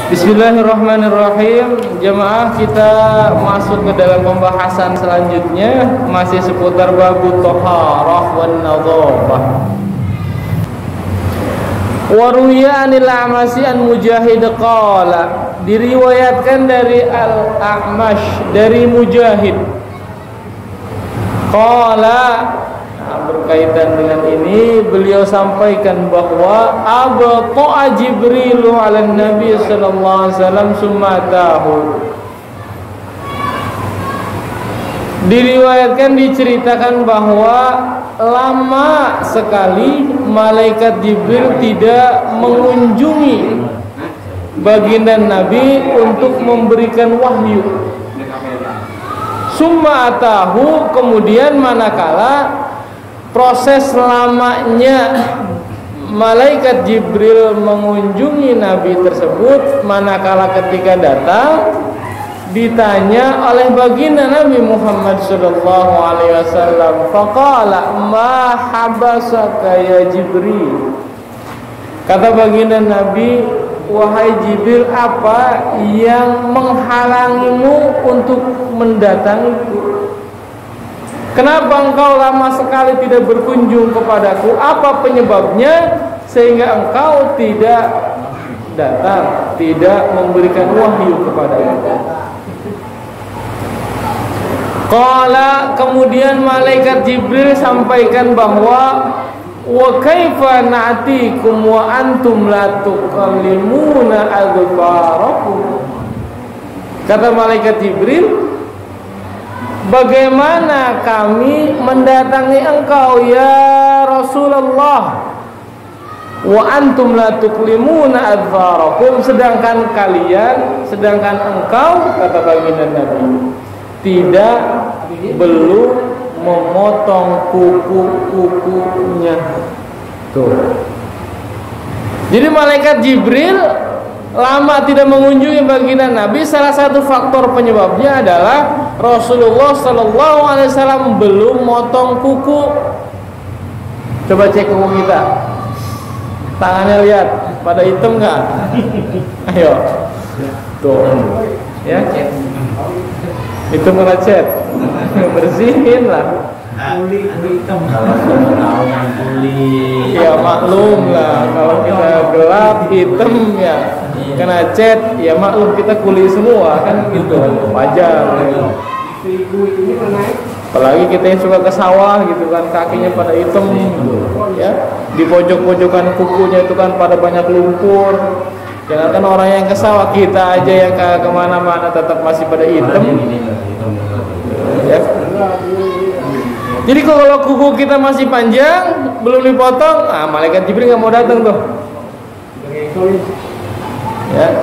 Bismillahirrahmanirrahim. Jemaah, kita masuk ke dalam pembahasan selanjutnya, masih seputar babu thaharah wan nadhafah. Wa ruwiya anil A'masy an Mujahid qala, diriwayatkan dari Al-A'mash dari Mujahid qala, berkaitan dengan ini beliau sampaikan bahwa abta'a Jibril 'ala Nabi sallallahu alaihi wasallam summa tahu. Diriwayatkan, diceritakan bahwa lama sekali malaikat Jibril tidak mengunjungi baginda Nabi untuk memberikan wahyu. Summa atahu, kemudian manakala proses lamanya malaikat Jibril mengunjungi Nabi tersebut, manakala ketika datang ditanya oleh baginda Nabi Muhammad sallallahu alaihi wasallam, faqala ma habasaka ya Jibril. Kata baginda Nabi, wahai Jibril, apa yang menghalangimu untuk mendatangiku? Kenapa engkau lama sekali tidak berkunjung kepadaku? Apa penyebabnya sehingga engkau tidak datang, tidak memberikan wahyu kepadaku? Qala, kemudian malaikat Jibril sampaikan bahwa wa kaifa na'tikum wa antum la tukallimuna adbarakum. Kata malaikat Jibril, bagaimana kami mendatangi engkau ya Rasulullah, wa antum la tuklimuna adfarakum, sedangkan engkau, kata baginda Nabi, tidak belum memotong kuku-kukunya. Tuh. Jadi malaikat Jibril lama tidak mengunjungi baginda Nabi, salah satu faktor penyebabnya adalah Rasulullah sallallahu alaihi wasallam belum motong kuku. Coba cek kuku kita, tangannya lihat pada hitam nggak? Ayo, tuh, ya, itu kena cat, bersihin lah. Kulit hitam kalau kulit. Ya maklum lah, kalau kita gelap hitam ya kena cat, ya maklum kita kulit semua kan gitu, wajar. Apalagi kita yang suka ke sawah gitu kan, kakinya pada hitam ya, di pojok-pojokan kukunya itu kan pada banyak lumpur. Jangankan orang yang ke sawah, kita aja yang kemana-mana tetap masih pada hitam ya. Jadi kalau kuku kita masih panjang, belum dipotong, malaikat Jibril nggak mau datang tuh ya.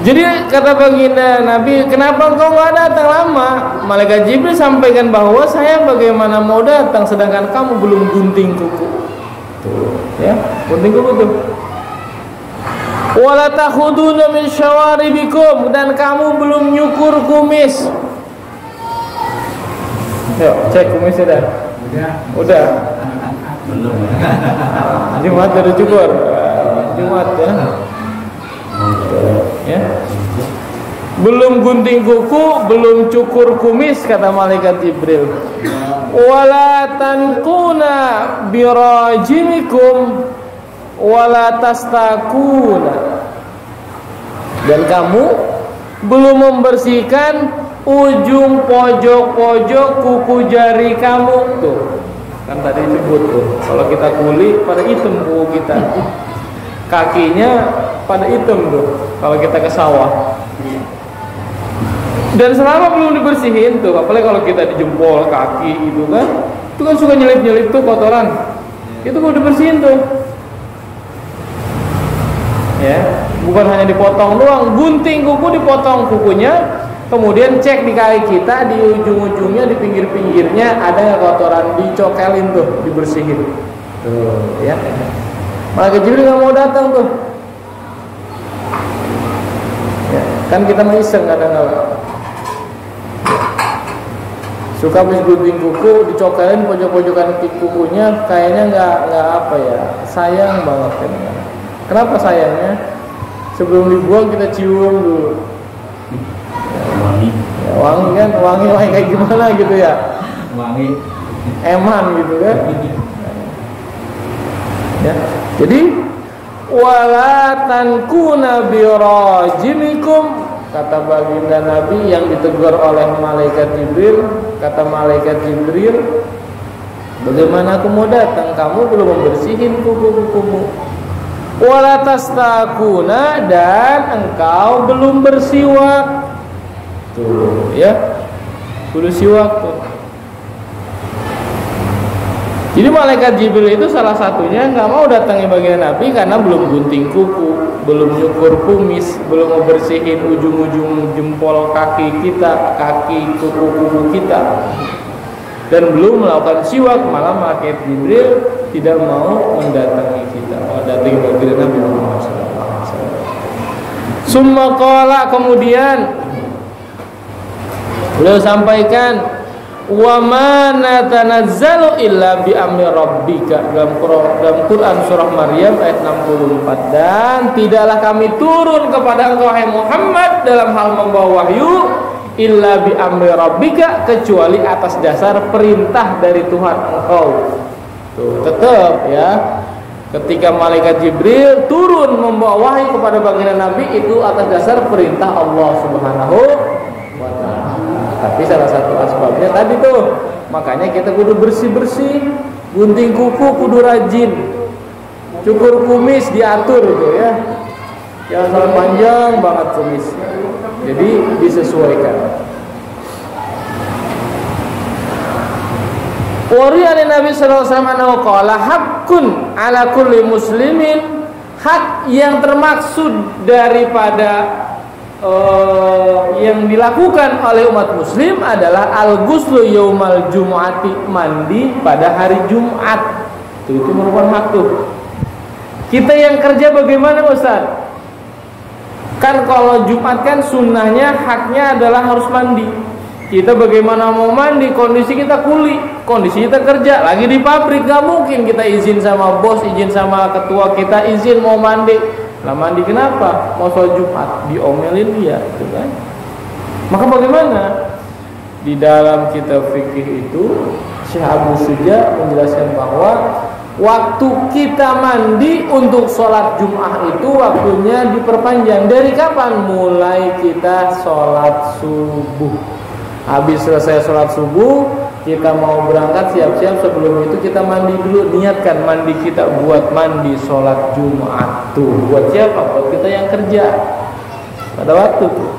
Jadi kata baginda Nabi, kenapa engkau nggak datang lama? Malaikat Jibril sampaikan bahwa saya bagaimana mau datang sedangkan kamu belum gunting kuku. Tuh, ya, gunting kuku tuh. Wala takhuduna min syawaribikum, dan kamu belum nyukur kumis. Yuk, cek kumisnya dah. Udah. Belum. Jumat udah cukur. Jumat ya. Ya. Belum gunting kuku, belum cukur kumis, kata malaikat Jibril. Wala tanquna birajimikum wala tastakuna, dan kamu belum membersihkan ujung pojok-pojok kuku jari kamu. Tuh kan tadi disebut tuh, kalau kita kuli pada hitam kuku kita, kakinya pada hitam tuh kalau kita ke sawah. Dan selama belum dibersihin tuh, apalagi kalau kita di jempol kaki itu kan suka nyelip-nyelip tuh kotoran. Itu kalau dibersihin tuh ya, bukan hanya dipotong doang, gunting kuku, dipotong kukunya, kemudian cek di kaki kita, di ujung-ujungnya, di pinggir-pinggirnya ada nggak kotoran, dicokelin tuh, dibersihin tuh ya. Malaikat Jibril nggak mau datang tuh ya, kan kita mah iseng kadang-kadang suka habis gunting kuku, dicokelin pojok-pojokan kukunya, kayaknya nggak apa ya, sayang banget kan. Kenapa sayangnya? Sebelum dibuang kita cium dulu. Wangi. Ya, wangi kan, wangi kayak gimana gitu ya? Wangi. Eman gitu kan? Ya, jadi wala tankuna birajimikum, kata baginda Nabi yang ditegur oleh malaikat Jibril. Kata malaikat Jibril, bagaimana aku mau datang, kamu belum membersihin kuku-kukumu. Wala tastakuna, dan engkau belum bersiwak. Tuh ya, kudu siwak tuh. Jadi malaikat Jibril itu salah satunya nggak mau datangi bagian Nabi karena belum gunting kuku, belum nyukur kumis, belum membersihin ujung-ujung jempol kaki kita, kaki kuku-kuku kita, dan belum melakukan siwak. Malah malaikat Jibril tidak mau mendatangi kita, mendatangi bagian Nabi Muhammad SAW. Summa qala, kemudian beliau sampaikan, wa ma natanazzalu illa bi amri rabbika, dalam Quran surah Maryam ayat 64, dan tidaklah kami turun kepada engkau hai Muhammad dalam hal membawa wahyu illa bi amri rabbika, kecuali atas dasar perintah dari Tuhan engkau. Tuh, tetap ya, ketika malaikat Jibril turun membawa wahyu kepada baginda Nabi itu atas dasar perintah Allah Subhanahu wa ta'ala. Tapi salah satu asbabnya tadi tuh, makanya kita kudu bersih-bersih, gunting kuku kudu rajin, cukur kumis diatur tuh ya, jangan sampai panjang banget kumis, jadi disesuaikan. Wari'an Nabi sallallahu alaihi wasallam qala haqqun ala kulli muslimin, hak yang termaksud daripada yang dilakukan oleh umat muslim adalah al-ghuslu yaumal jumu'ati, mandi pada hari Jumat. Itu merupakan hak tuh. Kita yang kerja bagaimana Ustaz? Kan kalau Jumat kan sunnahnya, haknya adalah harus mandi. Kita bagaimana mau mandi? Kondisi kita kuli, kondisi kita kerja, lagi di pabrik, gak mungkin kita izin sama bos, izin sama ketua kita, izin mau mandi. Lah mandi kenapa? Mau sholat Jumat, diomelin dia, gitu kan? Maka bagaimana? Di dalam kitab fikih itu Syekh Abu Suja menjelaskan bahwa waktu kita mandi untuk sholat Jumat itu waktunya diperpanjang. Dari kapan? Mulai kita sholat subuh. Habis selesai sholat subuh, kita mau berangkat, siap-siap, sebelum itu kita mandi dulu, niatkan mandi kita buat mandi sholat Jumat tuh. Buat siapa? Buat kita yang kerja pada waktu tuh.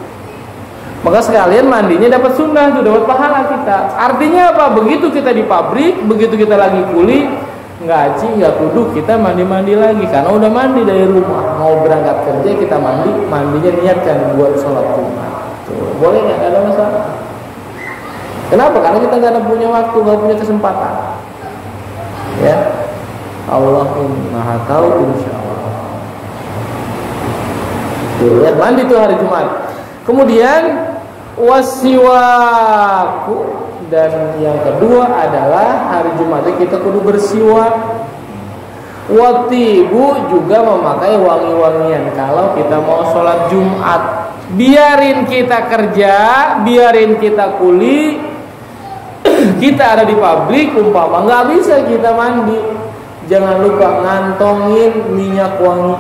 Maka sekalian mandinya dapat sunnah tuh, dapat pahala kita. Artinya apa? Begitu kita di pabrik, begitu kita lagi kuli, ngaji, nggak kudu kita mandi-mandi lagi karena udah mandi dari rumah. Mau berangkat kerja kita mandi, mandinya niatkan buat sholat Jumat tuh. Boleh nggak? Ada masalah. Kenapa? Karena kita nggak ada punya waktu, nggak punya kesempatan. Ya, Allah Maha tahu, insya Allah. Ya, mandi itu hari Jumat. Kemudian wasiwaku, dan yang kedua adalah hari Jumat kita kudu bersiwak. Watibu, juga memakai wangi-wangian kalau kita mau sholat Jumat. Biarin kita kerja, biarin kita kuli, kita ada di pabrik umpama, nggak bisa kita mandi, jangan lupa ngantongin minyak wangi.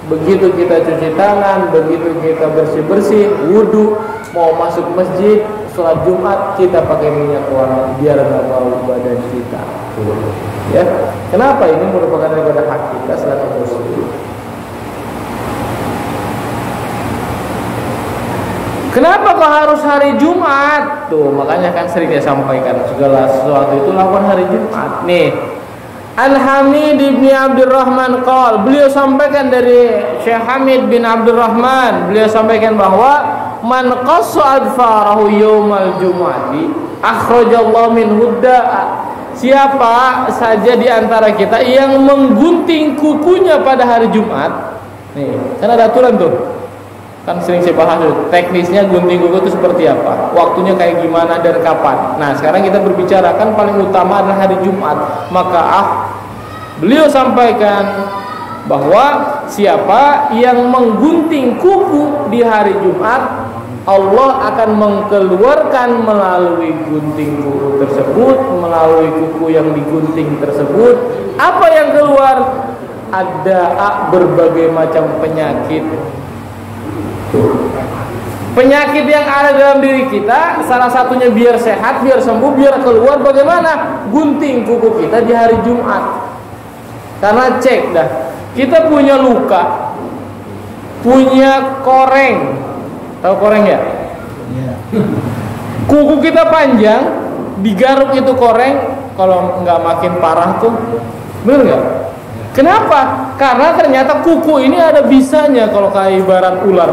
Begitu kita cuci tangan, begitu kita bersih-bersih, wudhu, mau masuk masjid, sholat Jumat, kita pakai minyak wangi biar nggak bau badan kita. Ya, kenapa? Ini merupakan daripada hak kita selaku muslim. Kenapa kok harus hari Jumat? Tuh, makanya kan sering dia sampaikan segala sesuatu itu lakukan hari Jumat. Nih, Al-Hamid bin Abdurrahman qol, beliau sampaikan dari Syekh Hamid bin Abdurrahman, beliau sampaikan bahwa man qassa adfarahu yaumal jumu'ati akhrajallahu min hudda'a. Siapa saja di antara kita yang menggunting kukunya pada hari Jumat. Nih, kan ada aturan tuh. Kan sering saya bahas tuh, teknisnya gunting kuku itu seperti apa, waktunya kayak gimana dan kapan. Nah sekarang kita berbicara kan paling utama adalah hari Jumat. Maka beliau sampaikan bahwa siapa yang menggunting kuku di hari Jumat, Allah akan mengeluarkan melalui gunting kuku tersebut, melalui kuku yang digunting tersebut, apa yang keluar? Ada berbagai macam penyakit. Penyakit yang ada dalam diri kita, salah satunya biar sehat, biar sembuh, biar keluar. Bagaimana? Gunting kuku kita di hari Jumat. Karena cek dah, kita punya luka, punya koreng. Tahu koreng ya? Kuku kita panjang, digaruk itu koreng, kalau nggak makin parah tuh, bener nggak? Kenapa? Karena ternyata kuku ini ada bisanya kalau kayak ibarat ular.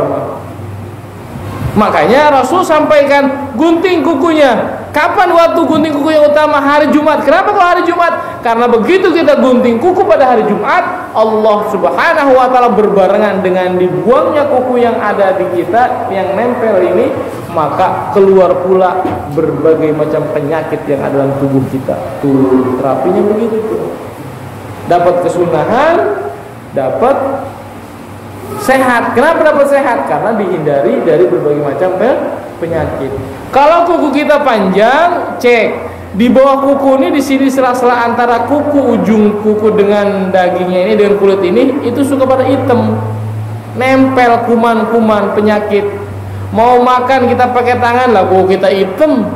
Makanya Rasul sampaikan gunting kukunya. Kapan waktu gunting kuku yang utama? Hari Jumat. Kenapa kok hari Jumat? Karena begitu kita gunting kuku pada hari Jumat, Allah Subhanahu wa taala berbarengan dengan dibuangnya kuku yang ada di kita, yang nempel ini, maka keluar pula berbagai macam penyakit yang ada dalam tubuh kita. Tuh, terapinya begitu tuh. Dapat kesunahan, dapat sehat. Kenapa dapat sehat? Karena dihindari dari berbagai macam penyakit. Kalau kuku kita panjang, cek di bawah kuku ini, di sini sela-sela antara kuku, ujung kuku dengan dagingnya ini, dengan kulit ini, itu suka pada hitam, nempel kuman-kuman penyakit. Mau makan kita pakai tangan lah, kuku kita hitam,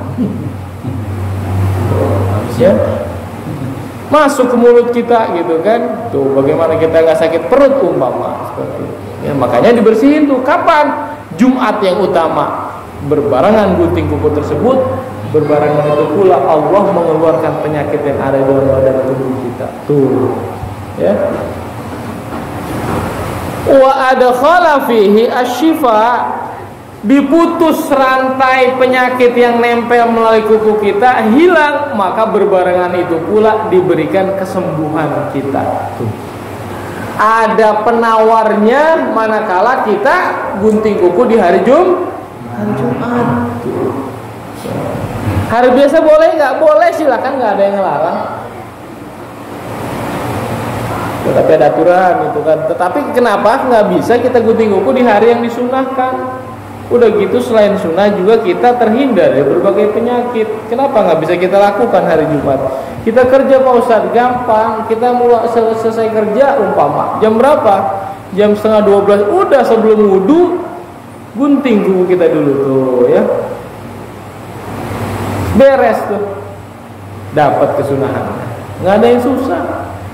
ya, masuk ke mulut kita gitu kan. Tuh bagaimana kita nggak sakit perut umpama seperti itu. Ya, makanya dibersihin tuh. Kapan? Jumat yang utama. Berbarengan gunting kuku tersebut, berbarengan itu pula Allah mengeluarkan penyakit yang ada di dalam badan tubuh kita. Tuh, ya. Wa adkhala fihi asy-syifa, diputus rantai penyakit yang nempel melalui kuku kita, hilang, maka berbarengan itu pula diberikan kesembuhan kita. Ada penawarnya manakala kita gunting kuku di hari Jumat. Hari biasa boleh nggak? Boleh, silakan, nggak ada yang ngelarang. Tetapi ada aturan itu kan. Tetapi kenapa nggak bisa kita gunting kuku di hari yang disunahkan? Udah gitu selain sunnah juga kita terhindar dari berbagai penyakit. Kenapa nggak bisa kita lakukan hari Jumat? Kita kerja Pak Ustadz, gampang. Kita mulai selesai kerja umpama jam berapa? Jam 11:30. Udah sebelum wudhu gunting kuku kita dulu tuh, ya. Beres tuh, dapat kesunahan. Nggak ada yang susah.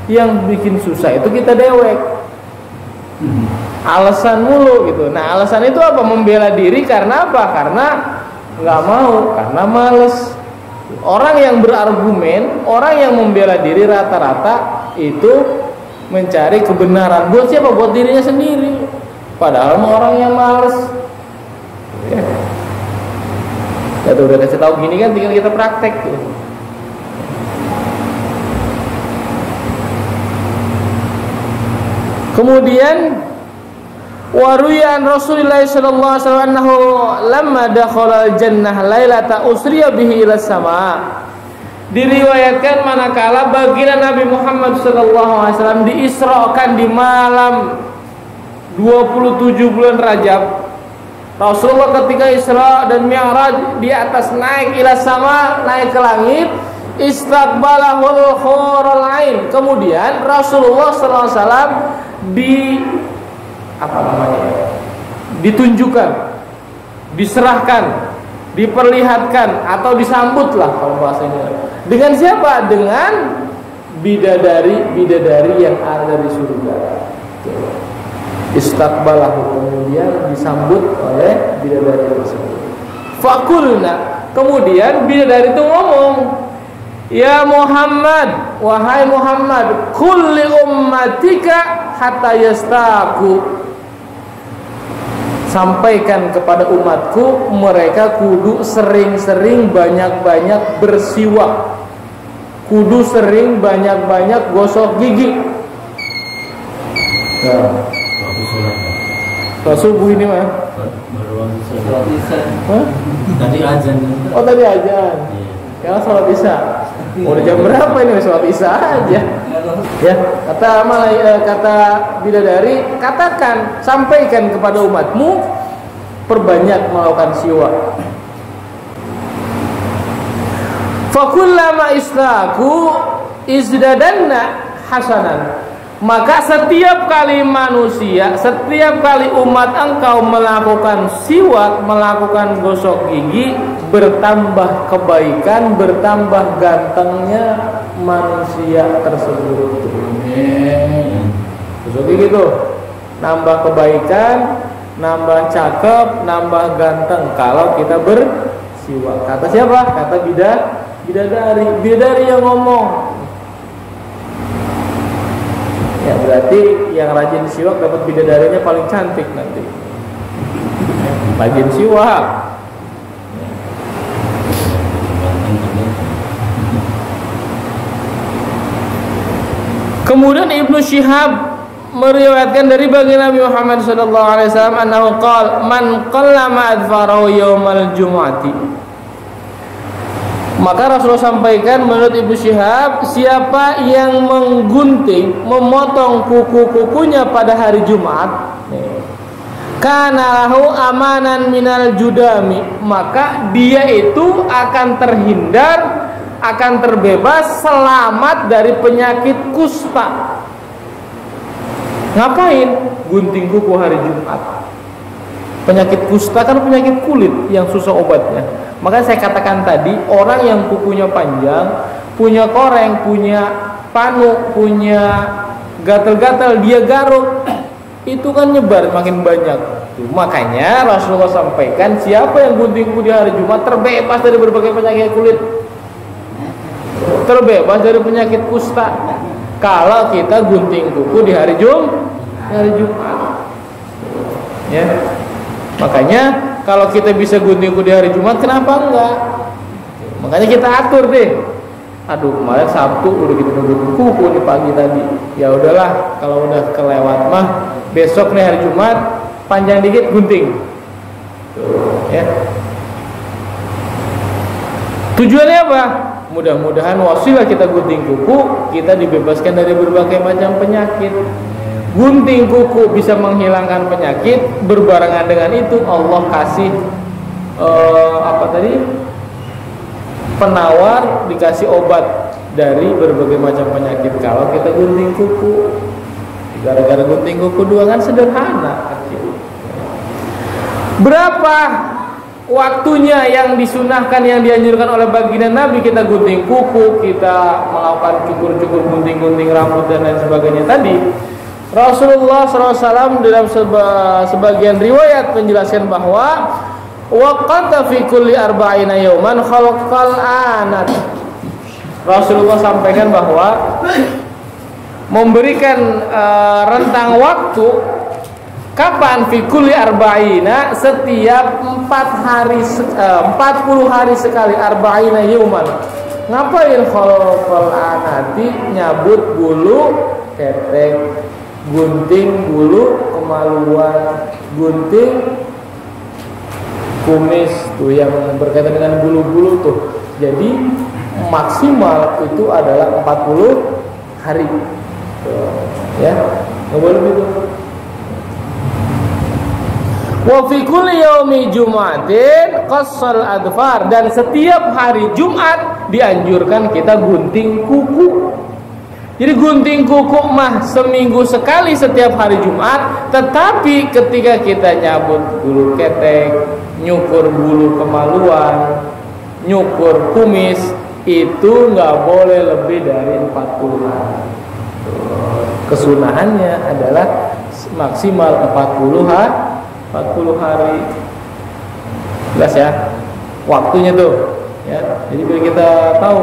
Yang bikin susah itu kita dewek. Alasan mulu gitu. Nah, alasan itu apa? Membela diri karena apa? Karena nggak mau, karena males. Orang yang berargumen, orang yang membela diri rata-rata itu mencari kebenaran. Buat siapa? Buat dirinya sendiri. Padahal orang yang males. Ya. Ya tuh, udah kasih tahu gini kan, tinggal kita praktek tuh. Kemudian waruyan Rasulullah sallallahu alaihi wasallam annahu lamma dakhala al-jannah lailata usriya bihi ila sama. Diriwayatkan manakala baginda Nabi Muhammad sallallahu alaihi wasallam diisrakan di malam 27 bulan Rajab. Rasulullah ketika Isra dan Mi'raj di atas naik ila sama, naik ke langit, istaqbalahul khurul ain. Kemudian Rasulullah sallallahu alaihi wasallam ditunjukkan, diserahkan, diperlihatkan atau disambutlah kalau bahasanya. Dengan siapa? Dengan bidadari yang ada di surga. Istaqbalahu, kemudian disambut oleh bidadari tersebut. Fakulna, kemudian bidadari itu ngomong, ya Muhammad, wahai Muhammad, kulli ummatika hatta yastaku. Sampaikan kepada umatku, mereka kudu sering-sering banyak-banyak bersiwak, kudu sering banyak-banyak gosok gigi. Nah, subuh ini mah tadi azan. Oh tadi azan. Kalau sholat isya, udah jam berapa ini sholat isya aja? Ya, kata bidadari, katakan, sampaikan kepada umatmu, perbanyak melakukan siwak. Fakullama islaku izdadanna hasanan. Maka setiap kali manusia, setiap kali umat engkau melakukan siwak, melakukan gosok gigi, bertambah kebaikan, bertambah gantengnya manusia tersebut. Gosok gigi tuh nambah kebaikan, nambah cakep, nambah ganteng kalau kita bersiwak. Kata siapa? Kata bidadari yang ngomong. Ya, berarti yang rajin siwak dapat bidadarinya paling cantik nanti. Rajin siwak. Kemudian Ibnu Syihab meriwayatkan dari baginda Nabi Muhammad sallallahu alaihi wasallam annahu qala man qallama adfarahu yaumal jumu'ati. Maka Rasulullah sampaikan menurut Ibnu Syihab, siapa yang menggunting, memotong kuku-kukunya pada hari Jumat, kana lahu amanan minal judami, maka dia itu akan terhindar, akan terbebas, selamat dari penyakit kusta. Ngapain gunting kuku hari Jumat? Penyakit kusta kan penyakit kulit yang susah obatnya. Maka saya katakan tadi, orang yang kukunya panjang, punya koreng, punya panu, punya gatal-gatal, dia garuk, itu kan nyebar makin banyak. Makanya Rasulullah sampaikan, siapa yang gunting kuku di hari Jumat terbebas dari berbagai penyakit kulit, terbebas dari penyakit kusta. Kalau kita gunting kuku di hari Jumat, ya. Makanya kalau kita bisa gunting kuku di hari Jumat, kenapa enggak? Makanya kita atur deh. Aduh, kemarin Sabtu udah kita gunting kuku di pagi tadi. Ya udahlah, kalau udah kelewat mah besok nih hari Jumat panjang dikit gunting. Ya. Tujuannya apa? Mudah-mudahan wasilah kita gunting kuku, kita dibebaskan dari berbagai macam penyakit. Gunting kuku bisa menghilangkan penyakit, berbarengan dengan itu Allah kasih penawar, dikasih obat dari berbagai macam penyakit kalau kita gunting kuku. Gara-gara gunting kuku doang kan sederhana. Berapa waktunya yang disunahkan, yang dianjurkan oleh baginda Nabi kita gunting kuku, kita melakukan cukur-cukur, gunting-gunting rambut dan lain sebagainya tadi? Rasulullah SAW dalam sebagian riwayat menjelaskan bahwa waqata fi kulli arba'ina yawman khalqal anat. Rasulullah sampaikan bahwa memberikan rentang waktu kapan fi kulli arba'ina, setiap 40 hari sekali, arba'ina yawman. Ngapain khalqal anati? Nyabut bulu ketek, gunting bulu kemaluan, gunting kumis tuh yang berkaitan dengan bulu-bulu tuh. Jadi maksimal itu adalah 40 hari. Ya, nggak boleh gitu. Wa fi kulli yaumi Jumatin qassal adfar, dan setiap hari Jumat dianjurkan kita gunting kuku. Jadi gunting kuku mah seminggu sekali setiap hari Jumat, tetapi ketika kita nyabut bulu ketek, nyukur bulu kemaluan, nyukur kumis, itu nggak boleh lebih dari 40 hari. Kesunahannya adalah maksimal 40 hari. Jelas ya waktunya tuh ya. Jadi biar kita tahu.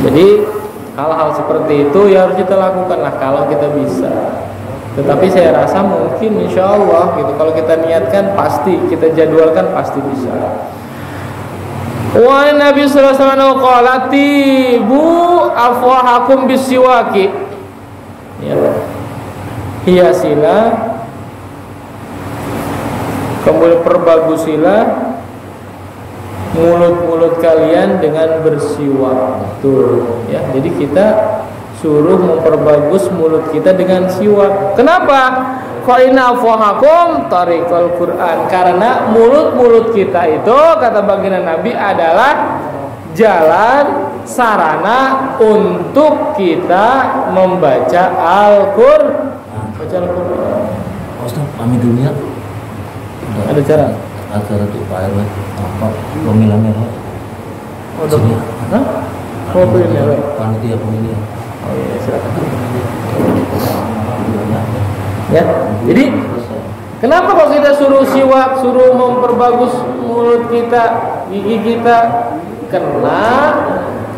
Jadi hal-hal seperti itu ya harus kita lakukan lah kalau kita bisa. Tetapi saya rasa mungkin insya Allah gitu, kalau kita niatkan pasti, kita jadwalkan pasti bisa. Wa Nabi sallallahu alaihi wasallam qala tibu afwahakum bisiwaki. Ya. Hiasilah Kemudian perbagusilah mulut-mulut kalian dengan bersiwak. Tuh, ya. Jadi kita suruh memperbagus mulut kita dengan siwak. Kenapa? Fa inna afwahakum tariqal Quran. Karena mulut-mulut kita itu, kata baginda Nabi, adalah jalan sarana untuk kita membaca Al-Qur'an. Baca Al-Qur'an. Ustaz, kami dunia Ada cara? acara tuh Pak RW apa pemilihan merah. Untuk hah? Oh, pemilihan merah. Panitia pemilihan. Oh iya, silakan. Ya, jadi kenapa kalau kita suruh siwak, suruh memperbagus mulut kita, gigi kita? Karena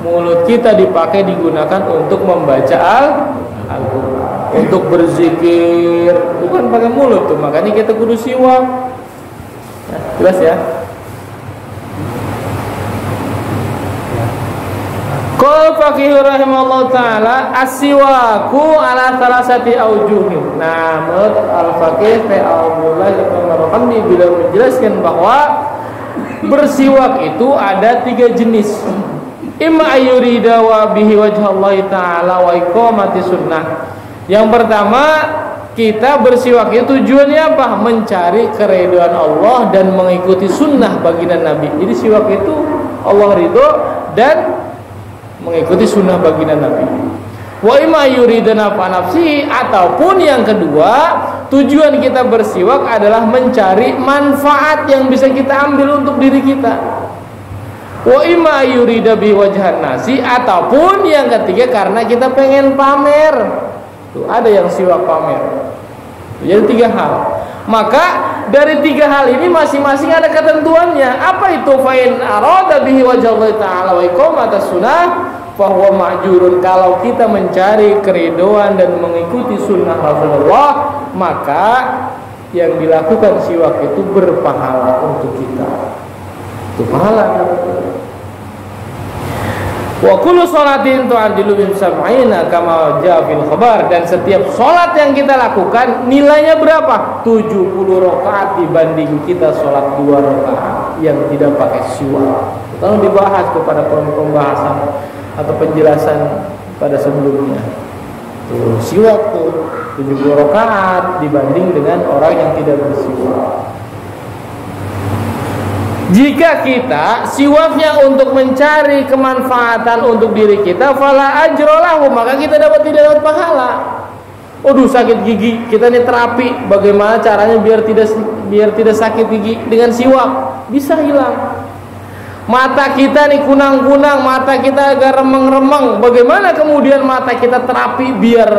mulut kita dipakai digunakan untuk membaca Al-Qur'an, untuk berzikir, bukan pakai mulut tuh. Makanya kita kudu siwak. Ya, jelas ya? Qul faqih rahimahullah ta'ala as-siwaku ala salasati aujuhin. Nah, menurut Al-Faqih Abdullah Al-Hamdi beliau menjelaskan bahwa bersiwak itu ada 3 jenis. Imma ayyurida wa bihi wajhallahi ta'ala wa iqamati sunnah. Yang pertama, kita bersiwak itu tujuannya apa? Mencari keridhaan Allah dan mengikuti sunnah baginda Nabi. Jadi siwak itu Allah ridho dan mengikuti sunnah baginda Nabi. Wa imma yuridana fa nafsi, ataupun yang kedua, tujuan kita bersiwak adalah mencari manfaat yang bisa kita ambil untuk diri kita. Wa imma yurida bi wajhan nasi, ataupun yang ketiga karena kita pengen pamer. Tuh, ada yang siwak pamer. Jadi 3 hal. Maka dari 3 hal ini masing-masing ada ketentuannya. Apa itu? Fa'in arada bihi wajhallahi ta'ala wa iqamatas sunnah fahuwa ma'jurun. Kalau kita mencari keridhaan dan mengikuti sunnah Rasulullah, maka yang dilakukan siwak itu berpahala untuk kita. Itu pahala. Wa kullu sholatin tu'adilu min sab'ina kama jaa fil khabar. Dan setiap sholat yang kita lakukan nilainya berapa? 70 rakaat dibanding kita sholat 2 rakaat yang tidak pakai siwak. Kalau dibahas kepada pembahasan atau penjelasan pada sebelumnya. Tuh, siwak tuh 70 rakaat dibanding dengan orang yang tidak bersiwak. Jika kita siwaknya untuk mencari kemanfaatan untuk diri kita, fala ajrolahu, maka kita tidak dapat pahala. Aduh, sakit gigi, kita nih terapi, bagaimana caranya biar tidak sakit gigi? Dengan siwak bisa hilang. Mata kita nih kunang-kunang, mata kita agak remeng-remeng, bagaimana kemudian mata kita terapi biar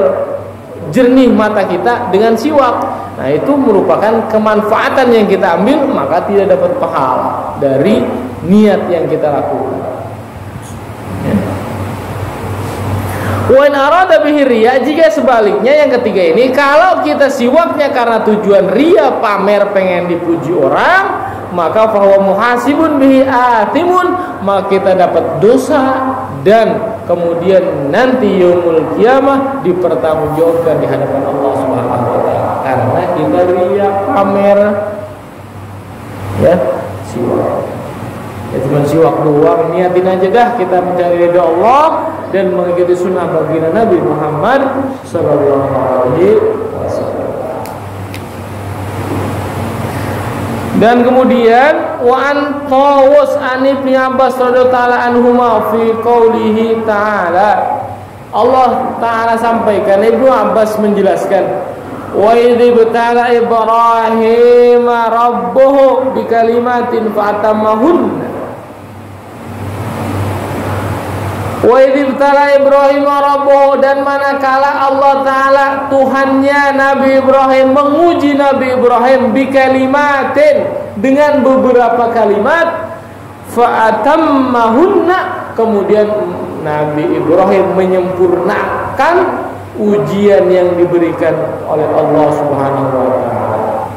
jernih mata kita? Dengan siwak. Nah, itu merupakan kemanfaatan yang kita ambil, maka tidak dapat pahala dari niat yang kita lakukan. Wa in arada bihi riya, jika sebaliknya yang ketiga ini, kalau kita siwaknya karena tujuan riya, pamer, pengen dipuji orang, maka fahuwa muhasibun bihi atimun, maka kita dapat dosa dan kemudian nanti yaumul qiyamah dipertanggungjawabkan di hadapan Allah Subhanahu wa taala karena kita riya, pamer, ya, siwak. Ya cuma siwak doang, niatin aja dah kita mencari ridha Allah dan mengikuti sunnah baginda Nabi Muhammad sallallahu alaihi wasallam. Dan kemudian wa an Tawus an Ibnu Abbas radhiyallahu ta'ala anhuma fi qoulihi ta'ala, Allah Ta'ala sampaikan, Ibnu Abbas menjelaskan, wa idzibtala Ibrahim rabbuhu bikalimatin fa'tamahunna. Wa idzibtala Ibrahim rabbuhu, dan manakala Allah Ta'ala Tuhannya Nabi Ibrahim menguji Nabi Ibrahim bikalimatin, dengan beberapa kalimat, fa'tammahunna, kemudian Nabi Ibrahim menyempurnakan ujian yang diberikan oleh Allah Subhanahu wa taala.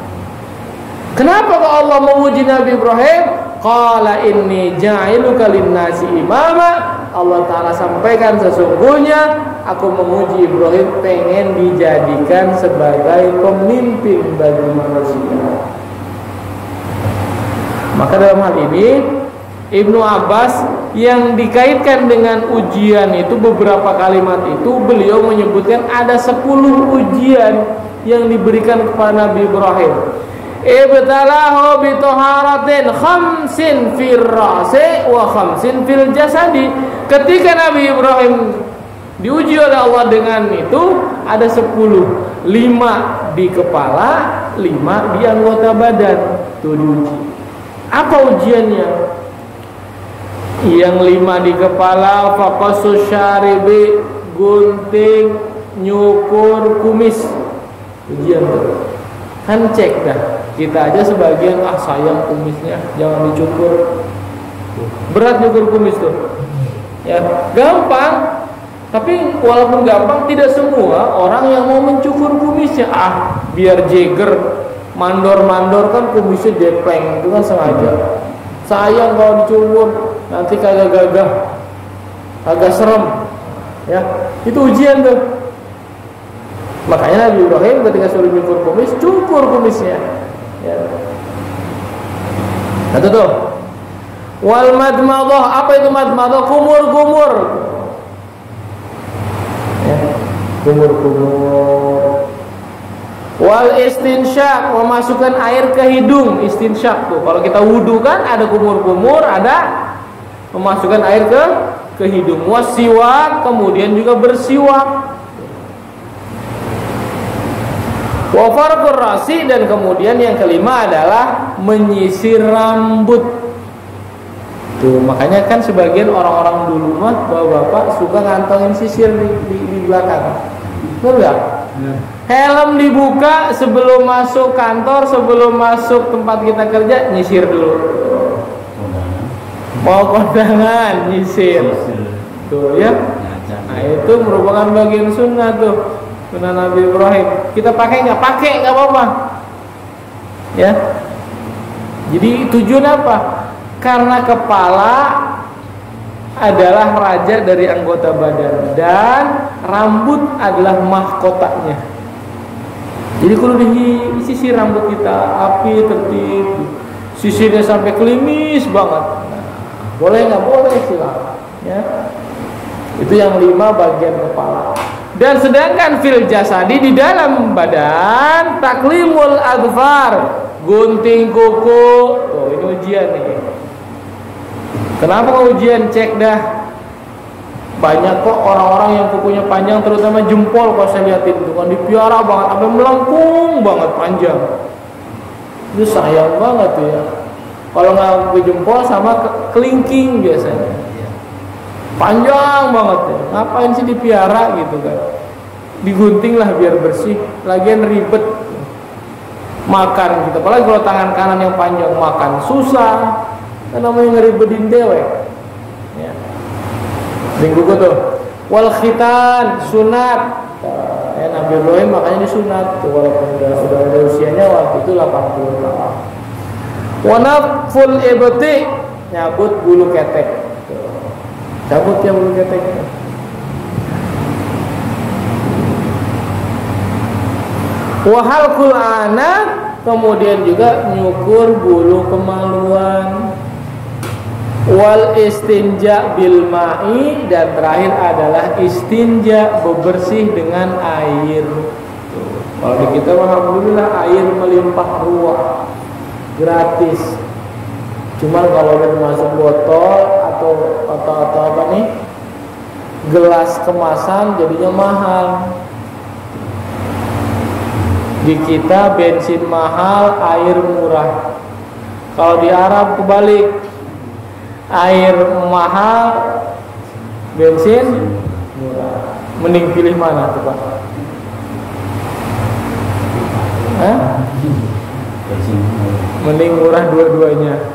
Kenapa kok Allah menguji Nabi Ibrahim? Qala inni ja'iluka lin-nasi imama. Allah Ta'ala sampaikan, sesungguhnya aku menguji Ibrahim pengen dijadikan sebagai pemimpin bagi manusia. Maka dalam hal ini Ibnu Abbas yang dikaitkan dengan ujian itu, beberapa kalimat itu beliau menyebutkan ada 10 ujian yang diberikan kepada Nabi Ibrahim. Ibtalahu bi taharatin khamsin fil ra'si wa khamsin fil jasadi. Ketika Nabi Ibrahim diuji oleh Allah dengan itu, ada 10, 5 di kepala, 5 di anggota badan. Itu diuji. Apa ujiannya? Yang 5 di kepala, faqasus syaribi, gunting, nyukur kumis. Ujian tuh. Kan cek dah. Kita aja sebagian sayang kumisnya, jangan dicukur. Berat nyukur kumis tuh. Ya, gampang. Tapi walaupun gampang, tidak semua orang yang mau mencukur kumisnya. Biar Jagger mandor-mandor kan kumisnya jepeng, itu kan sengaja. Sayang kalau dicukur, nanti kagak gagah, agak serem. Ya, itu ujian tuh. Makanya Nabi Ibrahim ketika suruh nyukur kumis, cukur kumisnya. Ya. Itu tuh. Wal madmadah, apa itu madmadah? Kumur-kumur. Ya, kumur-kumur. Wal istinsyak, memasukkan air ke hidung, istinsyak tuh. Kalau kita wudu kan ada kumur-kumur, ada memasukkan air ke hidung. Wasiwak, kemudian juga bersiwak. Wa farqur rasi, dan kemudian yang kelima adalah menyisir rambut. Tuh, makanya kan sebagian orang-orang dulu mah bapak-bapak suka ngantongin sisir di belakang. Betul enggak? Ya. Helm dibuka sebelum masuk kantor, sebelum masuk tempat kita kerja, nyisir dulu. Mau kondangan, nyisir. Tuh ya. Nah, itu merupakan bagian sunnah tuh. Sunnah Nabi Ibrahim. Kita pakai nggak? Pakai, nggak apa-apa. Ya. Jadi tujuan apa? Karena kepala adalah raja dari anggota badan dan rambut adalah mahkotanya. Jadi kalau disisir rambut kita api tertib, sisirnya sampai klimis banget. Nah, boleh nggak? Boleh, silakan. Ya. Itu yang 5 bagian kepala. Dan sedangkan fil jasadi, di dalam badan, taklimul adfar, gunting kuku. Tuh, ini ujian nih. Kenapa ujian? Cek dah. Banyak kok orang-orang yang kukunya panjang, terutama jempol. Kalau saya lihatin itu kan dipiara banget, sampai melengkung banget panjang. Itu sayang banget tuh ya. Kalau nggak ke jempol sama kelingking biasanya. Panjang banget ya. Ngapain sih dipiara gitu kan? Digunting lah biar bersih. Lagian ribet makan gitu. Apalagi kalau tangan kanan yang panjang, makan susah. Kan namanya ngeribetin dewek. Ya. Minggu tuh. Wal khitan, sunat. Ya, Nabi Ibrahim makanya disunat tuh, walaupun udah ada usianya waktu itu 80 tahun. Wa naful ibti, nyabut bulu ketek. Cabut ya bulu keteknya. Wahalkul anak, kemudian juga nyukur bulu kemaluan. Wal istinja bil ma'i, dan terakhir adalah istinja, bebersih dengan air. Kalau di kita alhamdulillah air melimpah ruah, gratis. Cuman kalau udah masuk botol atau apa nih, gelas kemasan, jadinya mahal. Di kita bensin mahal, air murah. Kalau di Arab kebalik, air mahal, bensin murah. Mending pilih mana tuh Pak? Hah? Mending murah dua-duanya.